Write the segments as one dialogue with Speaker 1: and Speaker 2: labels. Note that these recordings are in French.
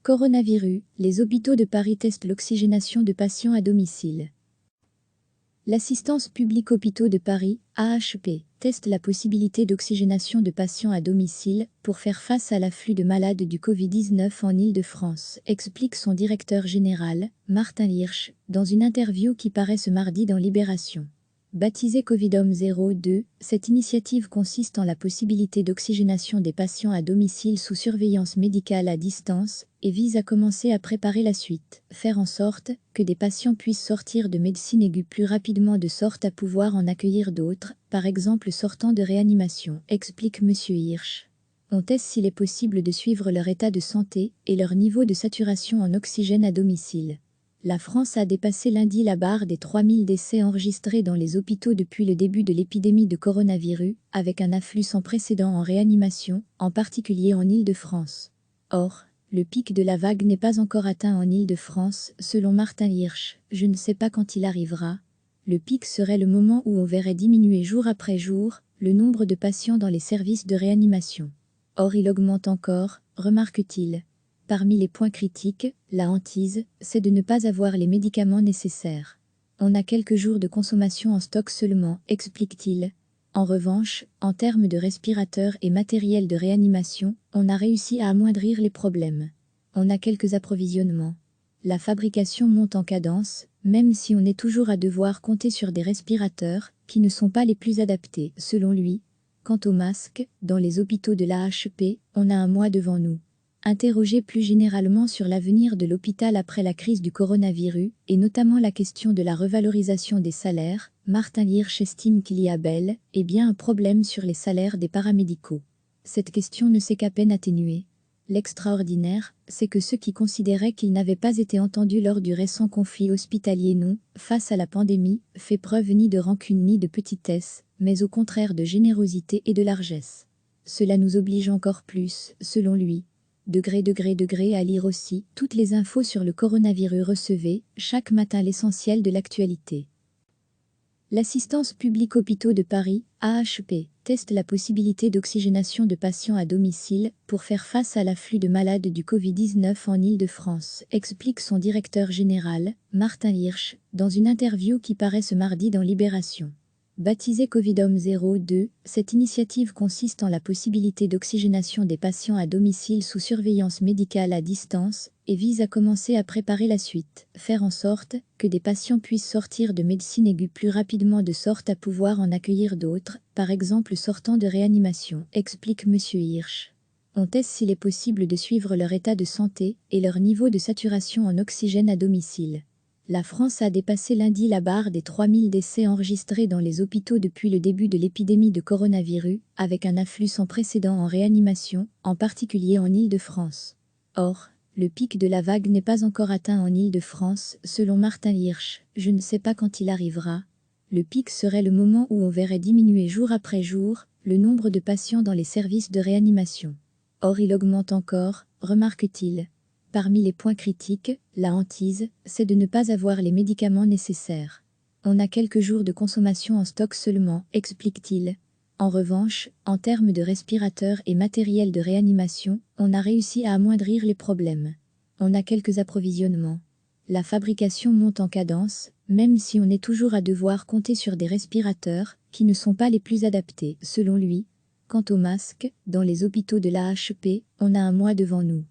Speaker 1: Coronavirus, les hôpitaux de Paris testent l'oxygénation de patients à domicile. L'Assistance publique Hôpitaux de Paris, AHP, teste la possibilité d'oxygénation de patients à domicile pour faire face à l'afflux de malades du Covid-19 en Île-de-France, explique son directeur général, Martin Hirsch, dans une interview qui paraît ce mardi dans Libération. Baptisée Covidom 02, cette initiative consiste en la possibilité d'oxygénation des patients à domicile sous surveillance médicale à distance et vise à commencer à préparer la suite, faire en sorte que des patients puissent sortir de médecine aiguë plus rapidement de sorte à pouvoir en accueillir d'autres, par exemple sortant de réanimation, explique M. Hirsch. On teste s'il est possible de suivre leur état de santé et leur niveau de saturation en oxygène à domicile. La France a dépassé lundi la barre des 3000 décès enregistrés dans les hôpitaux depuis le début de l'épidémie de coronavirus, avec un afflux sans précédent en réanimation, en particulier en Île-de-France. Or, le pic de la vague n'est pas encore atteint en Île-de-France, selon Martin Hirsch. Je ne sais pas quand il arrivera. Le pic serait le moment où on verrait diminuer jour après jour le nombre de patients dans les services de réanimation. Or il augmente encore, remarque-t-il. Parmi les points critiques, la hantise, c'est de ne pas avoir les médicaments nécessaires. On a quelques jours de consommation en stock seulement, explique-t-il. En revanche, en termes de respirateurs et matériel de réanimation, on a réussi à amoindrir les problèmes. On a quelques approvisionnements. La fabrication monte en cadence, même si on est toujours à devoir compter sur des respirateurs qui ne sont pas les plus adaptés, selon lui. Quant aux masques, dans les hôpitaux de l'AHP, on a un mois devant nous. Interrogé plus généralement sur l'avenir de l'hôpital après la crise du coronavirus, et notamment la question de la revalorisation des salaires, Martin Hirsch estime qu'il y a bel et bien un problème sur les salaires des paramédicaux. Cette question ne s'est qu'à peine atténuée. L'extraordinaire, c'est que ceux qui considéraient qu'ils n'avaient pas été entendus lors du récent conflit hospitalier n'ont, face à la pandémie, fait preuve ni de rancune ni de petitesse, mais au contraire de générosité et de largesse. Cela nous oblige encore plus, selon lui. Degré à lire aussi toutes les infos sur le coronavirus. Recevez chaque matin l'essentiel de l'actualité. L'Assistance publique Hôpitaux de Paris, AHP, teste la possibilité d'oxygénation de patients à domicile pour faire face à l'afflux de malades du Covid-19 en Île-de-France, explique son directeur général, Martin Hirsch, dans une interview qui paraît ce mardi dans Libération. Baptisée Covidom 02, cette initiative consiste en la possibilité d'oxygénation des patients à domicile sous surveillance médicale à distance et vise à commencer à préparer la suite, faire en sorte que des patients puissent sortir de médecine aiguë plus rapidement de sorte à pouvoir en accueillir d'autres, par exemple sortant de réanimation, explique M. Hirsch. On teste s'il est possible de suivre leur état de santé et leur niveau de saturation en oxygène à domicile. La France a dépassé lundi la barre des 3000 décès enregistrés dans les hôpitaux depuis le début de l'épidémie de coronavirus, avec un afflux sans précédent en réanimation, en particulier en Île-de-France. Or, le pic de la vague n'est pas encore atteint en Île-de-France, selon Martin Hirsch. Je ne sais pas quand il arrivera. Le pic serait le moment où on verrait diminuer jour après jour le nombre de patients dans les services de réanimation. Or il augmente encore, remarque-t-il. Parmi les points critiques, la hantise, c'est de ne pas avoir les médicaments nécessaires. On a quelques jours de consommation en stock seulement, explique-t-il. En revanche, en termes de respirateurs et matériel de réanimation, on a réussi à amoindrir les problèmes. On a quelques approvisionnements. La fabrication monte en cadence, même si on est toujours à devoir compter sur des respirateurs qui ne sont pas les plus adaptés, selon lui. Quant aux masques, dans les hôpitaux de l'AHP, on a un mois devant nous.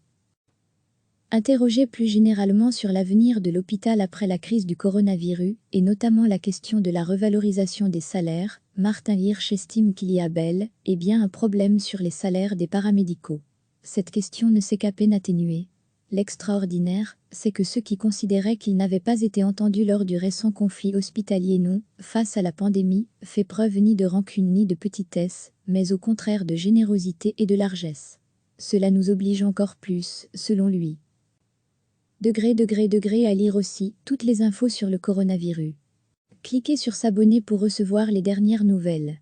Speaker 1: Interrogé plus généralement sur l'avenir de l'hôpital après la crise du coronavirus, et notamment la question de la revalorisation des salaires, Martin Hirsch estime qu'il y a bel et bien un problème sur les salaires des paramédicaux. Cette question ne s'est qu'à peine atténuée. L'extraordinaire, c'est que ceux qui considéraient qu'ils n'avaient pas été entendus lors du récent conflit hospitalier n'ont, face à la pandémie, fait preuve ni de rancune ni de petitesse, mais au contraire de générosité et de largesse. Cela nous oblige encore plus, selon lui. Degré à lire aussi toutes les infos sur le coronavirus. Cliquez sur s'abonner pour recevoir les dernières nouvelles.